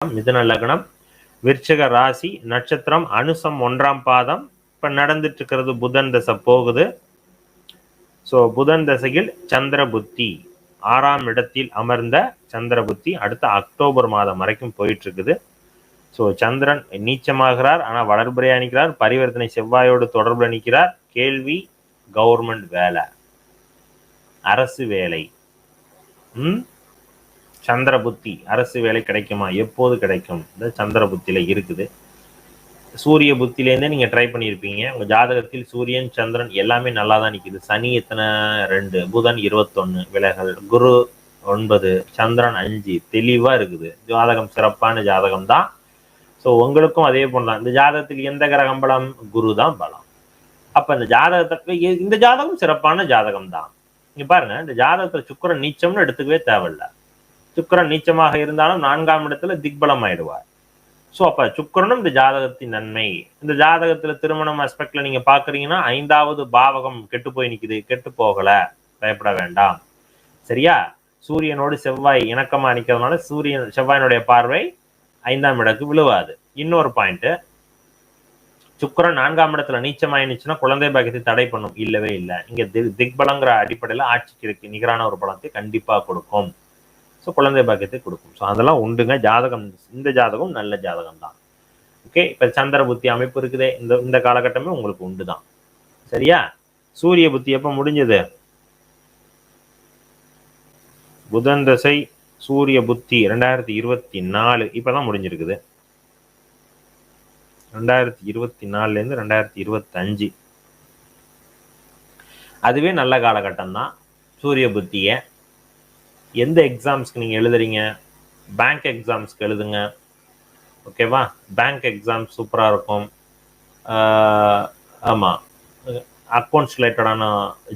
லக்னம், மிதுன லக்னம், விருச்சிக ராசி, நட்சத்திரம் அனுசம் 1ஆம் பாதம். இப்ப நடந்துட்டு இருக்கிறது புதன் தசை போகுது. ஸோ புதன் தசையில் சந்திர புத்தி 6ஆம் இடத்தில் அமர்ந்த சந்திர புத்தி அடுத்த அக்டோபர் மாதம் வரைக்கும் போயிட்டு இருக்குது. ஸோ சந்திரன் நீச்சமாகிறார், ஆனால் வளர்பிறையா நிற்கிறார். பரிவர்த்தனை செவ்வாயோடு தொடர்புல நிற்கிறார். கேள்வி, கவர்மெண்ட் வேலை, அரசு வேலை, சந்திர புத்தி, அரசு வேலை கிடைக்குமா? எப்போது கிடைக்கும்? இந்த சந்திர புத்தியில இருக்குது. சூரிய புத்திலேருந்தே நீங்க ட்ரை பண்ணியிருப்பீங்க. உங்க ஜாதகத்தில் சூரியன் சந்திரன் எல்லாமே நல்லா தான் நிற்குது. சனி எத்தனை? 2, புதன் 21 விலகல், குரு 9, சந்திரன் 5, தெளிவா இருக்குது. ஜாதகம் சிறப்பான ஜாதகம் தான். ஸோ உங்களுக்கும் அதே போலதான். இந்த ஜாதகத்தில் எந்த கிரகம் பலம்? குரு தான் பலம். அப்ப இந்த ஜாதகத்தை இந்த ஜாதகம் சிறப்பான ஜாதகம் தான். இங்க பாருங்க, இந்த ஜாதகத்துல சுக்கிரன் நீச்சம்னு எடுத்துக்கவே தேவையில்ல. சுக்கிரன் நீச்சமாக இருந்தாலும் 4ஆம் இடத்துல திக்பலம் ஆயிடுவார். ஸோ அப்ப சுக்கிரனும் இந்த ஜாதகத்தின் நன்மை. இந்த ஜாதகத்துல திருமணம் அஸ்பெக்ட்ல நீங்க பாக்குறீங்கன்னா 5வது பாவகம் கெட்டு போய் நிக்குது. கெட்டு போகல, பயப்பட வேண்டாம். சரியா? சூரியனோடு செவ்வாய் இணக்கமா நிக்கிறதுனால செவ்வாயினுடைய பார்வை 5ஆம் இடத்துக்கு விழுவாது. இன்னொரு பாயிண்ட், சுக்கிரன் 4ஆம் இடத்துல நீச்சமாயிடுச்சுன்னா குழந்தை பாக்கியத்தை தடை பண்ணும். இல்லவே இல்லை. இங்க திக்பலங்கிற அடிப்படையில ஆட்சிக்கு நிகரான ஒரு பலத்தை கண்டிப்பா கொடுக்கும். ஸோ குழந்தை பாக்கியத்தை கொடுக்கும். ஸோ அதெல்லாம் உண்டுங்க. ஜாதகம், இந்த ஜாதகம் நல்ல ஜாதகம் தான். ஓகே, இப்ப சந்திர புத்தி அமைப்பு இருக்குதே, இந்த காலகட்டமே உங்களுக்கு உண்டு தான். சரியா? சூரிய புத்தி எப்ப முடிஞ்சது? புதன் தசை சூரிய புத்தி 2024 இப்பதான் முடிஞ்சிருக்குது. 2024 இருந்து 2025 அதுவே நல்ல காலகட்டம் தான். சூரிய புத்திய எந்த எக்ஸாம்ஸ்க்கு நீங்க எழுதுறீங்க? பேங்க் எக்ஸாம்ஸ்க்கு எழுதுங்க. ஓகேவா? பேங்க் எக்ஸாம் சூப்பரா இருக்கும். ஆமா, அக்கௌண்ட்ஸ் ரிலேட்டடான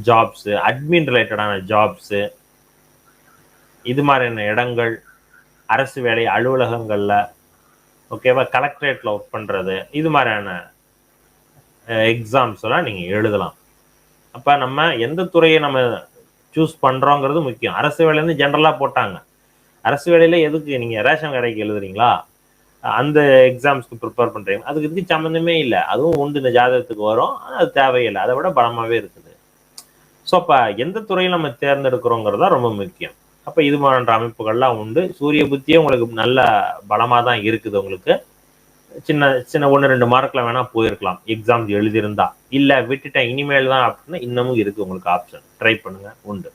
ஜாப்ஸ், அட்மின் ரிலேட்டடான ஜாப்ஸ், இது மாதிரியான இடங்கள், அரசு வேலை அலுவலகங்கள்ல, ஓகேவா, கலெக்டரேட்ல ஒர்க் பண்றது, இது மாதிரியான எக்ஸாம்ஸ் எல்லாம் நீங்க எழுதலாம். அப்ப நம்ம எந்த துறையை நம்ம சூஸ் பண்றோங்கிறது முக்கியம். அரசு வேலையிலேருந்து ஜென்ரலா போட்டாங்க. அரசு வேலையில எதுக்கு நீங்க ரேஷன் கடைக்கு எழுதுறீங்களா? அந்த எக்ஸாம்ஸ்க்கு ப்ரிப்பேர் பண்றீங்க, அதுக்கு இதுக்கு சம்மந்தமே இல்லை. அதுவும் உண்டு, இந்த ஜாதகத்துக்கு வரும். அது தேவையில்லை, அதை விட பலமாவே இருக்குது. ஸோ அப்ப எந்த துறையை நம்ம தேர்ந்தெடுக்கிறோங்கிறது தான் ரொம்ப முக்கியம். அப்ப இது போன்ற அமைப்புகள்லாம் உண்டு. சூரிய புத்தியே உங்களுக்கு நல்ல பலமா தான் இருக்குது. உங்களுக்கு சின்ன சின்ன 1-2 மார்க்ல வேணா போயிருக்கலாம் எக்ஸாம் எழுதியிருந்தா. இல்ல விட்டுட்டேன் இனிமேல் தான் அப்படின்னா இன்னமும் இருக்கு உங்களுக்கு ஆப்ஷன். ட்ரை பண்ணுங்க, உண்டு.